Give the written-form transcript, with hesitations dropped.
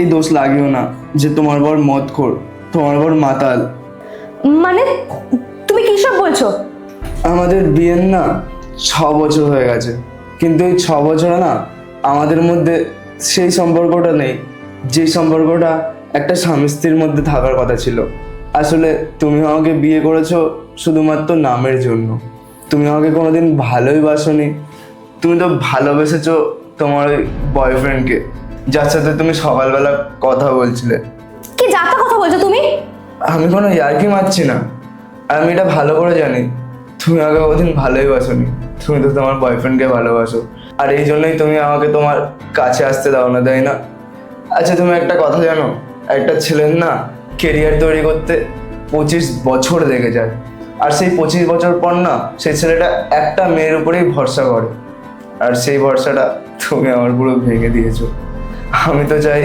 এই দোষ লাগিও না যে তোমার বর মদখোর, তোমার বর মাতাল। মানে তুমি কি সব বলছো? আমাদের বিয়ের না 6 বছর হয়ে গেছে, কিন্তু এই 6 বছরে না আমাদের মধ্যে সেই সম্পর্কটা নেই, যে সম্পর্কটা একটা স্বামী স্ত্রীর মধ্যে থাকার কথা ছিল। আসলে তুমি আমাকে বিয়ে করেছো শুধুমাত্র নামের জন্য। তুমি আমাকে কোনোদিন ভালোই বাসনি। তুমি তো ভালোবেসেছো তোমার ওই বয়ফ্রেন্ডকে, যার সাথে তুমি সকালবেলা কথা বলছিলে। কি যাতা কথা বলছো তুমি? আমি কোনো ইয়ার্কি মারছি না, আর আমি এটা ভালো করে জানি তুমি আমাকে কোনোদিন ভালোই বাসনি। তুমি তো তোমার বয়ফ্রেন্ডকে ভালোবাসো, আর এই জন্যই তুমি আমাকে তোমার কাছে আসতে দাও না, তাই না? আচ্ছা, তুমি একটা কথা জানো, একটা ছেলের না কেরিয়ার তৈরি করতে 25 বছর লেগে যায়, আর সেই 25 বছর পর না সেই ছেলেটা একটা মেয়ের উপরেই ভরসা করে, আর সেই ভরসাটা তুমি আমার পুরো ভেঙে দিয়েছো। আমি তো চাই